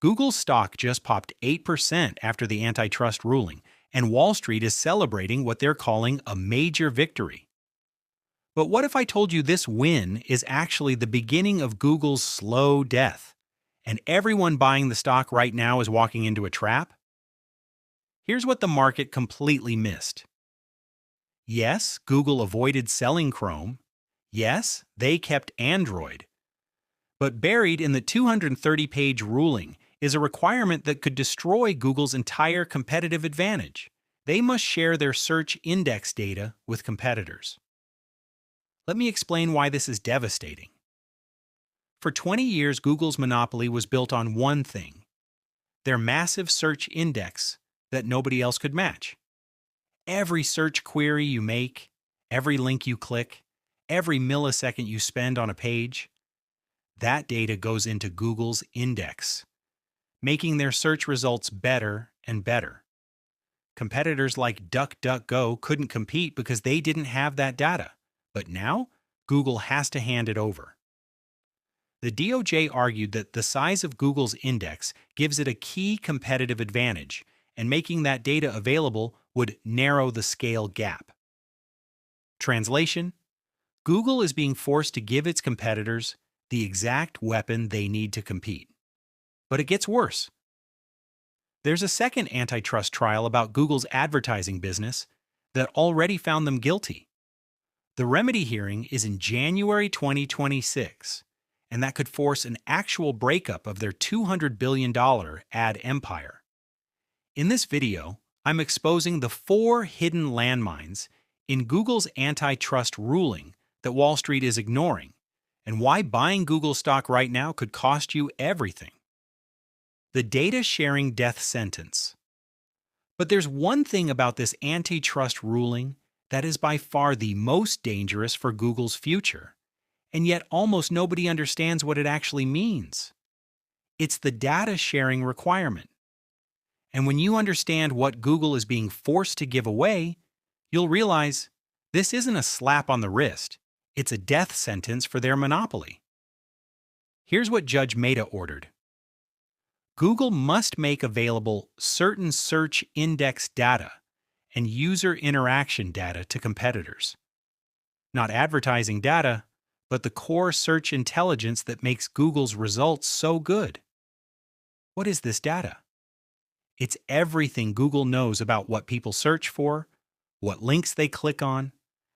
Google's stock just popped 8% after the antitrust ruling, and Wall Street is celebrating what they're calling a major victory. But what if I told you this win is actually the beginning of Google's slow death, and everyone buying the stock right now is walking into a trap? Here's what the market completely missed. Yes, Google avoided selling Chrome. Yes, they kept Android. But buried in the 230-page ruling is a requirement that could destroy Google's entire competitive advantage. They must share their search index data with competitors. Let me explain why this is devastating. For 20 years, Google's monopoly was built on one thing: their massive search index that nobody else could match. Every search query you make, every link you click, every millisecond you spend on a page, that data goes into Google's index, making their search results better and better. Competitors like DuckDuckGo couldn't compete because they didn't have that data, but now Google has to hand it over. The DOJ argued that the size of Google's index gives it a key competitive advantage, and making that data available would narrow the scale gap. Translation: Google is being forced to give its competitors the exact weapon they need to compete. But it gets worse. There's a second antitrust trial about Google's advertising business that already found them guilty. The remedy hearing is in January 2026, and that could force an actual breakup of their $200 billion ad empire. In this video, I'm exposing the 4 hidden landmines in Google's antitrust ruling that Wall Street is ignoring, and why buying Google stock right now could cost you everything. The data sharing death sentence. But there's one thing about this antitrust ruling that is by far the most dangerous for Google's future, and yet almost nobody understands what it actually means. It's the data sharing requirement. And when you understand what Google is being forced to give away, you'll realize this isn't a slap on the wrist. It's a death sentence for their monopoly. Here's what Judge Mehta ordered. Google must make available certain search index data and user interaction data to competitors. Not advertising data, but the core search intelligence that makes Google's results so good. What is this data? It's everything Google knows about what people search for, what links they click on,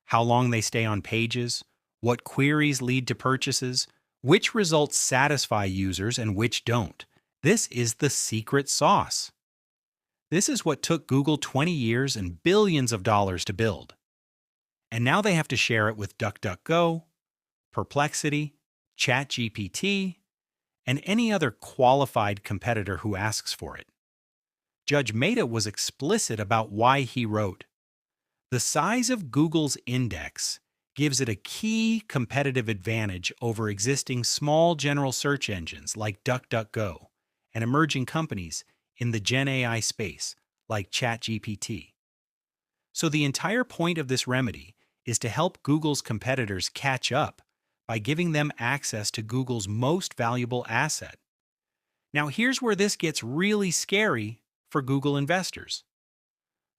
how long they stay on pages, what queries lead to purchases, which results satisfy users and which don't. This is the secret sauce. This is what took Google 20 years and billions of dollars to build. And now they have to share it with DuckDuckGo, Perplexity, ChatGPT, and any other qualified competitor who asks for it. Judge Mehta was explicit about why he wrote, "The size of Google's index gives it a key competitive advantage over existing small general search engines like DuckDuckGo and emerging companies in the Gen AI space like ChatGPT." So the entire point of this remedy is to help Google's competitors catch up by giving them access to Google's most valuable asset. Now here's where this gets really scary for Google investors.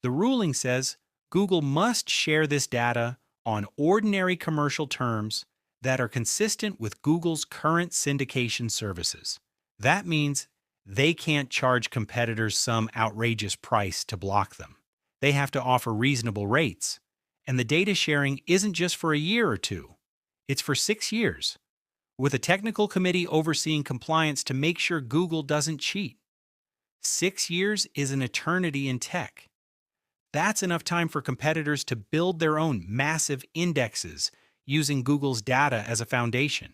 The ruling says Google must share this data on ordinary commercial terms that are consistent with Google's current syndication services. That means they can't charge competitors some outrageous price to block them. They have to offer reasonable rates. And the data sharing isn't just for a year or two. It's for 6 years, with a technical committee overseeing compliance to make sure Google doesn't cheat. 6 years is an eternity in tech. That's enough time for competitors to build their own massive indexes using Google's data as a foundation.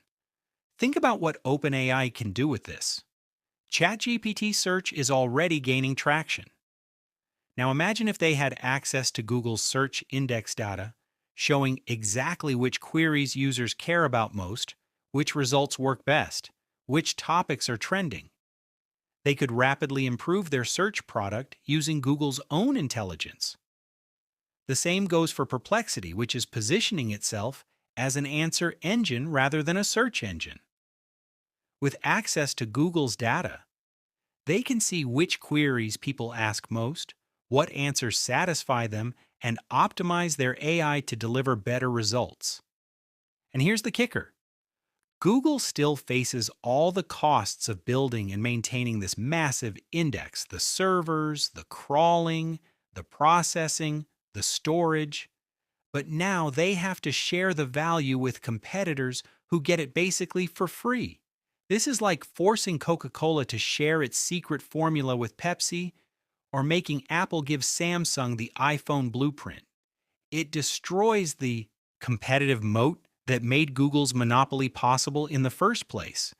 Think about what OpenAI can do with this. ChatGPT search is already gaining traction. Now imagine if they had access to Google's search index data, showing exactly which queries users care about most, which results work best, which topics are trending. They could rapidly improve their search product using Google's own intelligence. The same goes for Perplexity, which is positioning itself as an answer engine rather than a search engine. With access to Google's data, They can see which queries people ask most, what answers satisfy them, and optimize their AI to deliver better results. And here's the kicker: Google still faces all the costs of building and maintaining this massive index: the servers, the crawling, the processing, the storage. But now they have to share the value with competitors who get it basically for free. This is like forcing Coca-Cola to share its secret formula with Pepsi, or making Apple give Samsung the iPhone blueprint. It destroys the competitive moat that made Google's monopoly possible in the first place.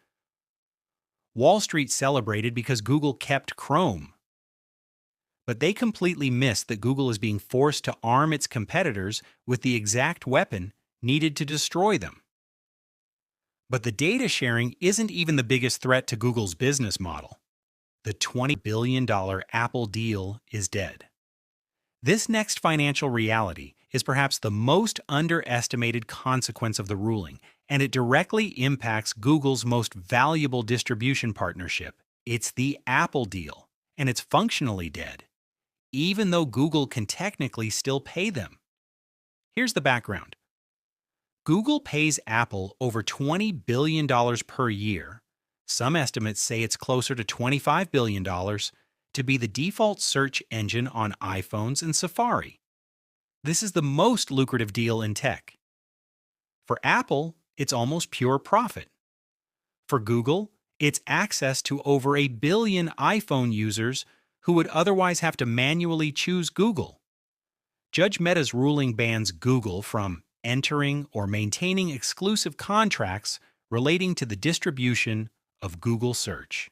Wall Street celebrated because Google kept Chrome, but they completely missed that Google is being forced to arm its competitors with the exact weapon needed to destroy them. But the data sharing isn't even the biggest threat to Google's business model. The $20 billion Apple deal is dead. This next financial reality is perhaps the most underestimated consequence of the ruling, and it directly impacts Google's most valuable distribution partnership. It's the Apple deal, and it's functionally dead, even though Google can technically still pay them. Here's the background. Google pays Apple over $20 billion per year. Some estimates say it's closer to $25 billion to be the default search engine on iPhones and Safari. This is the most lucrative deal in tech. For Apple, it's almost pure profit. For Google, it's access to over 1 billion iPhone users who would otherwise have to manually choose Google. Judge Mehta's ruling bans Google from entering or maintaining exclusive contracts relating to the distribution of Google Search.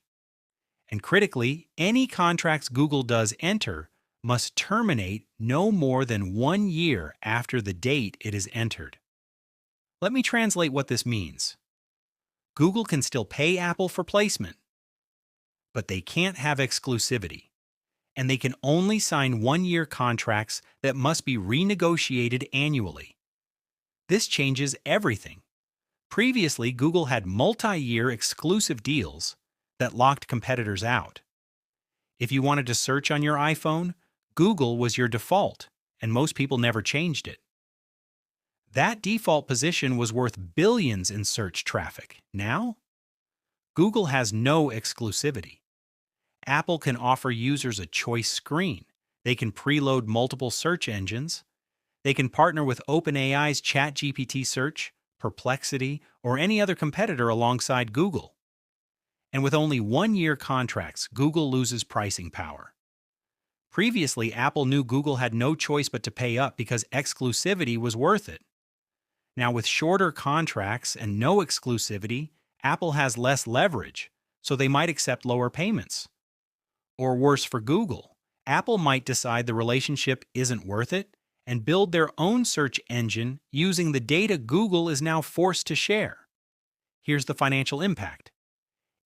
And critically, any contracts Google does enter must terminate no more than 1 year after the date it is entered. Let me translate what this means. Google can still pay Apple for placement, but they can't have exclusivity, and they can only sign 1-year contracts that must be renegotiated annually. This changes everything. Previously, Google had multi-year exclusive deals that locked competitors out. If you wanted to search on your iPhone, Google was your default, and most people never changed it. That default position was worth billions in search traffic. Now, Google has no exclusivity. Apple can offer users a choice screen. They can preload multiple search engines. They can partner with OpenAI's ChatGPT search, Perplexity, or any other competitor alongside Google. And with only 1-year contracts, Google loses pricing power. Previously, Apple knew Google had no choice but to pay up because exclusivity was worth it. Now, with shorter contracts and no exclusivity, Apple has less leverage, so they might accept lower payments. Or worse for Google, Apple might decide the relationship isn't worth it and build their own search engine using the data Google is now forced to share. Here's the financial impact.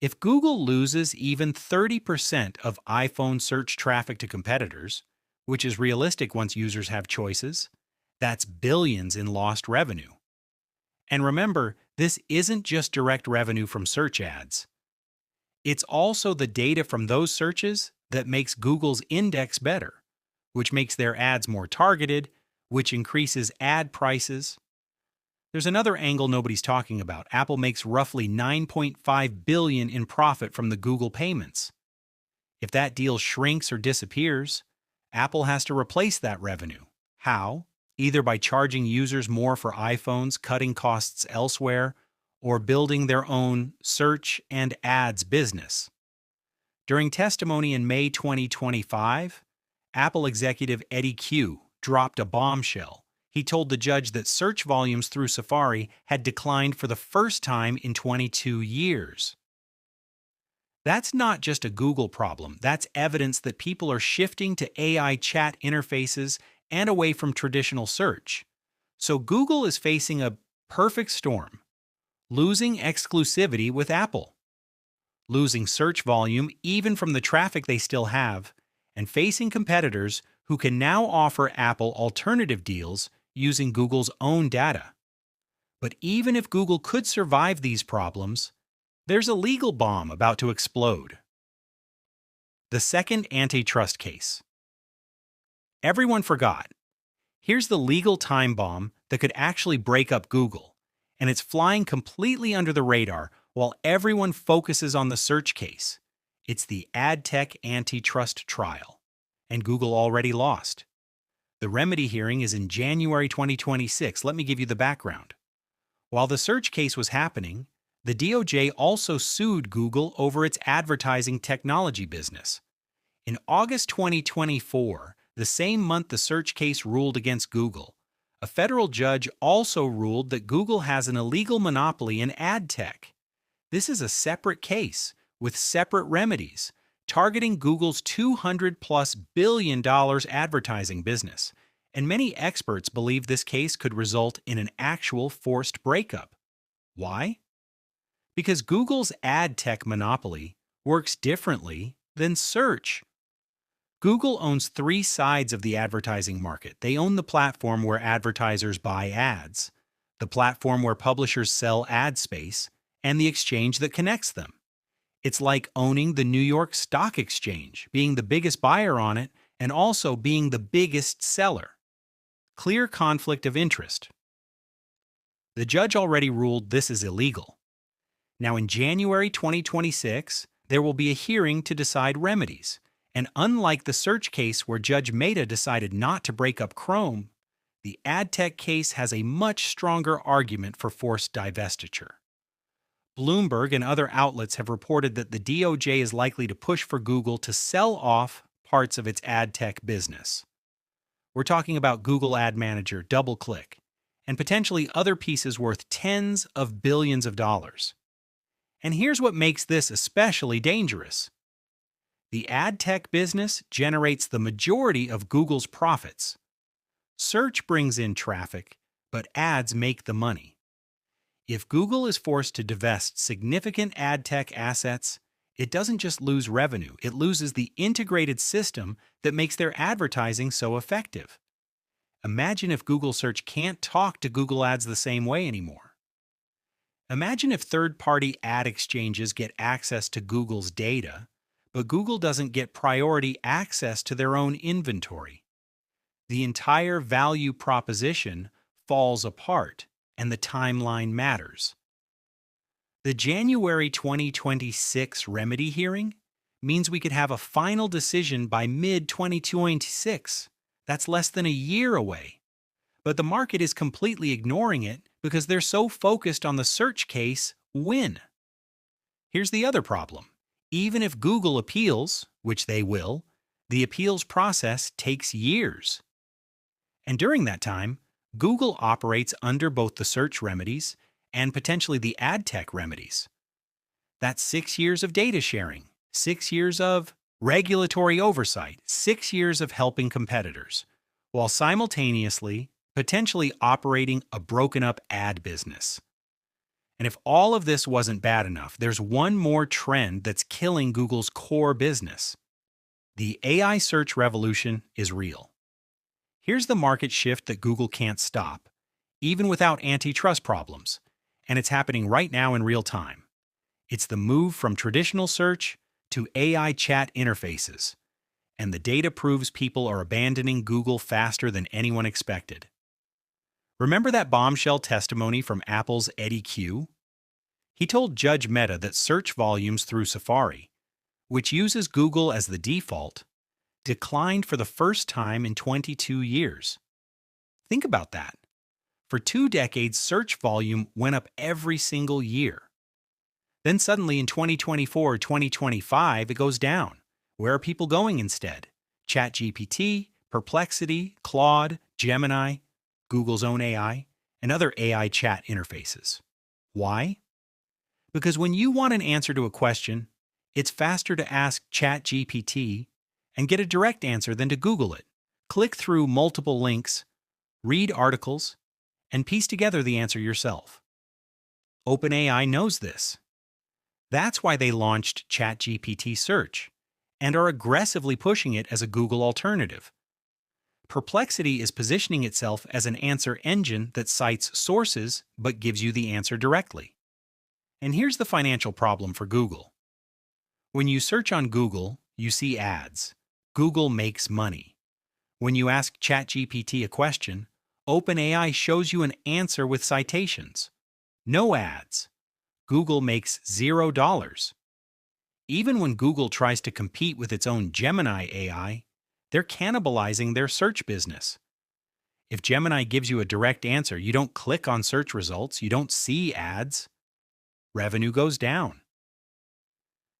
If Google loses even 30% of iPhone search traffic to competitors, which is realistic once users have choices, that's billions in lost revenue. And remember, this isn't just direct revenue from search ads. It's also the data from those searches that makes Google's index better, which makes their ads more targeted, which increases ad prices. There's another angle nobody's talking about. Apple makes roughly $9.5 billion in profit from the Google payments. If that deal shrinks or disappears, Apple has to replace that revenue. How? Either by charging users more for iPhones, cutting costs elsewhere, or building their own search and ads business. During testimony in May 2025, Apple executive Eddie Q dropped a bombshell. He told the judge that search volumes through Safari had declined for the first time in 22 years. That's not just a Google problem. That's evidence that people are shifting to AI chat interfaces and away from traditional search. So Google is facing a perfect storm: losing exclusivity with Apple, losing search volume even from the traffic they still have, and facing competitors who can now offer Apple alternative deals using Google's own data. But even if Google could survive these problems, there's a legal bomb about to explode. The second antitrust case. Everyone forgot. Here's the legal time bomb that could actually break up Google, and it's flying completely under the radar while everyone focuses on the search case. It's the ad tech antitrust trial, and Google already lost. The remedy hearing is in January 2026. Let me give you the background. While the search case was happening, the DOJ also sued Google over its advertising technology business. In August 2024, the same month the search case ruled against Google, a federal judge also ruled that Google has an illegal monopoly in ad tech. This is a separate case with separate remedies, targeting Google's $200+ billion advertising business, and many experts believe this case could result in an actual forced breakup. Why? Because Google's ad tech monopoly works differently than search. Google owns three sides of the advertising market. They own the platform where advertisers buy ads, the platform where publishers sell ad space, and the exchange that connects them. It's like owning the New York Stock Exchange, being the biggest buyer on it, and also being the biggest seller. Clear conflict of interest. The judge already ruled this is illegal. Now in January 2026, there will be a hearing to decide remedies. And unlike the search case where Judge Mehta decided not to break up Chrome, the ad tech case has a much stronger argument for forced divestiture. Bloomberg and other outlets have reported that the DOJ is likely to push for Google to sell off parts of its ad tech business. We're talking about Google Ad Manager, DoubleClick, and potentially other pieces worth tens of billions of dollars. And here's what makes this especially dangerous. The ad tech business generates the majority of Google's profits. Search brings in traffic, but ads make the money. If Google is forced to divest significant ad tech assets, it doesn't just lose revenue, it loses the integrated system that makes their advertising so effective. Imagine if Google Search can't talk to Google Ads the same way anymore. Imagine if third-party ad exchanges get access to Google's data, but Google doesn't get priority access to their own inventory. The entire value proposition falls apart, and the timeline matters. The January 2026 remedy hearing means we could have a final decision by mid-2026. That's less than a year away. But the market is completely ignoring it because they're so focused on the search case win. Here's the other problem. Even if Google appeals, which they will, the appeals process takes years. And during that time, Google operates under both the search remedies and potentially the ad tech remedies. That's 6 years of data sharing, 6 years of regulatory oversight, 6 years of helping competitors, while simultaneously potentially operating a broken up ad business. And if all of this wasn't bad enough, there's one more trend that's killing Google's core business. The AI search revolution is real. Here's the market shift that Google can't stop, even without antitrust problems, and it's happening right now in real time. It's the move from traditional search to AI chat interfaces, and the data proves people are abandoning Google faster than anyone expected. Remember that bombshell testimony from Apple's Eddie Q? He told Judge Mehta that search volumes through Safari, which uses Google as the default, declined for the first time in 22 years. Think about that. For 2 decades, search volume went up every single year. Then suddenly in 2024 or 2025, it goes down. Where are people going instead? ChatGPT, Perplexity, Claude, Gemini, Google's own AI, and other AI chat interfaces. Why? Because when you want an answer to a question, it's faster to ask ChatGPT and get a direct answer than to Google it. Click through multiple links, read articles, and piece together the answer yourself. OpenAI knows this. That's why they launched ChatGPT Search and are aggressively pushing it as a Google alternative. Perplexity is positioning itself as an answer engine that cites sources but gives you the answer directly. And here's the financial problem for Google. When you search on Google, you see ads. Google makes money. When you ask ChatGPT a question, OpenAI shows you an answer with citations. No ads. Google makes $0. Even when Google tries to compete with its own Gemini AI, they're cannibalizing their search business. If Gemini gives you a direct answer, you don't click on search results, you don't see ads. Revenue goes down.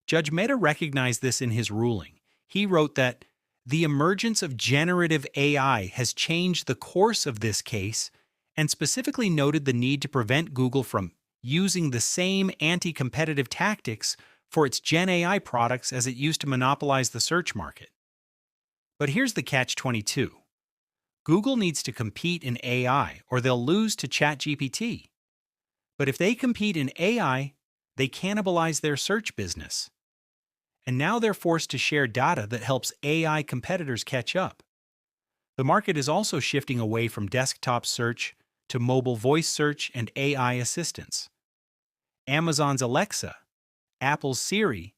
Judge Mehta recognized this in his ruling. He wrote that the emergence of generative AI has changed the course of this case and specifically noted the need to prevent Google from using the same anti-competitive tactics for its Gen AI products as it used to monopolize the search market. But here's the catch-22. Google needs to compete in AI or they'll lose to ChatGPT. But if they compete in AI, they cannibalize their search business. And now they're forced to share data that helps AI competitors catch up. The market is also shifting away from desktop search to mobile voice search and AI assistants. Amazon's Alexa, Apple's Siri,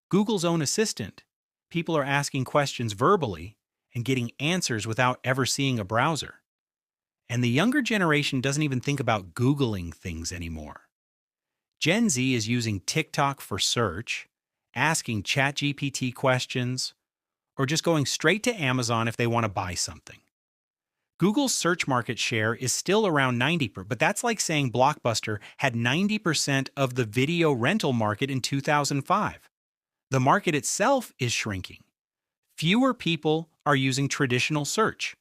Google's own assistant. People are asking questions verbally and getting answers without ever seeing a browser. And the younger generation doesn't even think about Googling things anymore. Gen Z is using TikTok for search, asking ChatGPT questions, or just going straight to Amazon if they want to buy something. Google's search market share is still around 90%, but that's like saying Blockbuster had 90% of the video rental market in 2005. The market itself is shrinking. Fewer people are using traditional search.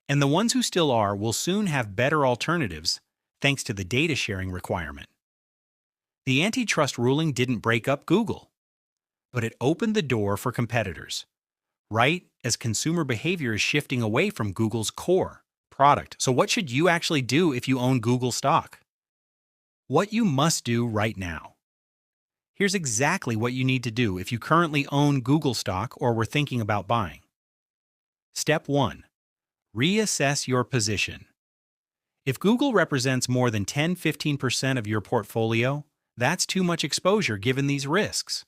And the ones who still are will soon have better alternatives thanks to the data sharing requirement. The antitrust ruling didn't break up Google, but it opened the door for competitors, right as consumer behavior is shifting away from Google's core product. So what should you actually do if you own Google stock? What you must do right now. Here's exactly what you need to do if you currently own Google stock or were thinking about buying. Step 1. Reassess your position. If Google represents more than 10–15% of your portfolio, that's too much exposure given these risks.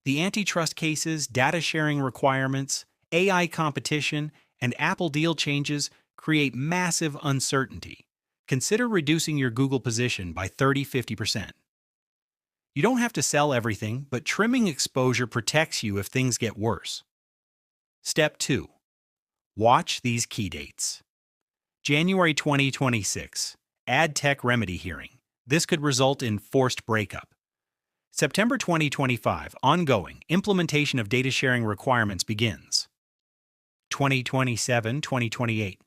The antitrust cases, data sharing requirements, AI competition, and Apple deal changes create massive uncertainty. Consider reducing your Google position by 30–50%. You don't have to sell everything, but trimming exposure protects you if things get worse. Step 2. Watch these key dates. January 2026, Ad Tech Remedy Hearing. This could result in forced breakup. September 2025, ongoing, implementation of data sharing requirements begins. 2027–2028.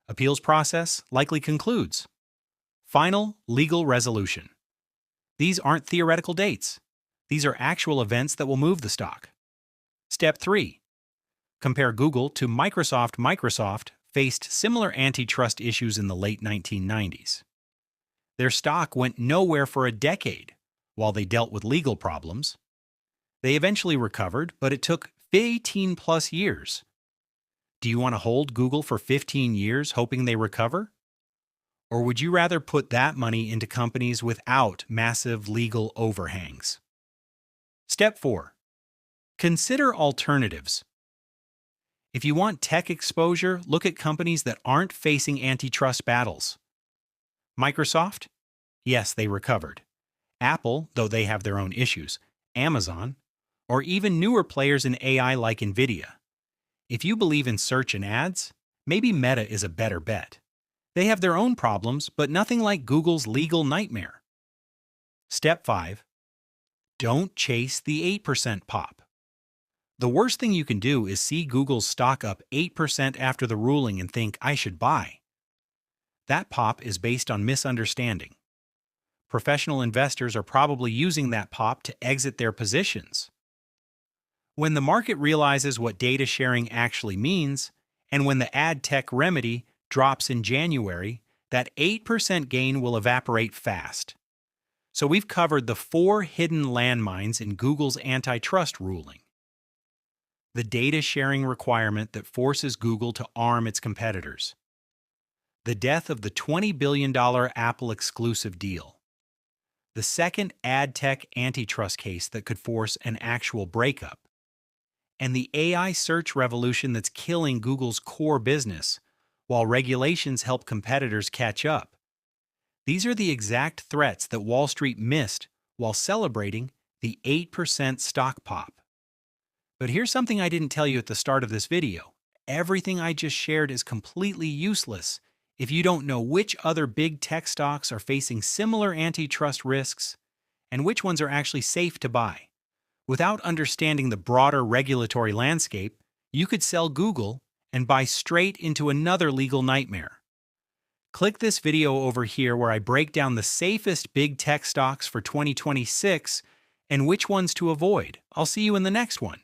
Appeals process likely concludes. Final legal resolution. These aren't theoretical dates. These are actual events that will move the stock. Step 3. Compare Google to Microsoft. Microsoft faced similar antitrust issues in the late 1990s. Their stock went nowhere for a decade while they dealt with legal problems. They eventually recovered, but it took 18+ years. Do you want to hold Google for 15 years hoping they recover? Or would you rather put that money into companies without massive legal overhangs? Step 4. Consider alternatives. If you want tech exposure, look at companies that aren't facing antitrust battles. Microsoft? Yes, they recovered. Apple, though they have their own issues. Amazon, or even newer players in AI like NVIDIA. If you believe in search and ads, maybe Meta is a better bet. They have their own problems, but nothing like Google's legal nightmare. Step 5. Don't chase the 8% pop. The worst thing you can do is see Google's stock up 8% after the ruling and think, I should buy. That pop is based on misunderstanding. Professional investors are probably using that pop to exit their positions. When the market realizes what data sharing actually means, and when the ad tech remedy drops in January, that 8% gain will evaporate fast. So we've covered the 4 hidden landmines in Google's antitrust ruling. The data sharing requirement that forces Google to arm its competitors. The death of the $20 billion Apple exclusive deal. the second ad tech antitrust case that could force an actual breakup, and the AI search revolution that's killing Google's core business, while regulations help competitors catch up. These are the exact threats that Wall Street missed while celebrating the 8% stock pop. But here's something I didn't tell you at the start of this video. Everything I just shared is completely useless if you don't know which other big tech stocks are facing similar antitrust risks and which ones are actually safe to buy. Without understanding the broader regulatory landscape, you could sell Google and buy straight into another legal nightmare. Click this video over here where I break down the safest big tech stocks for 2026 and which ones to avoid. I'll see you in the next one.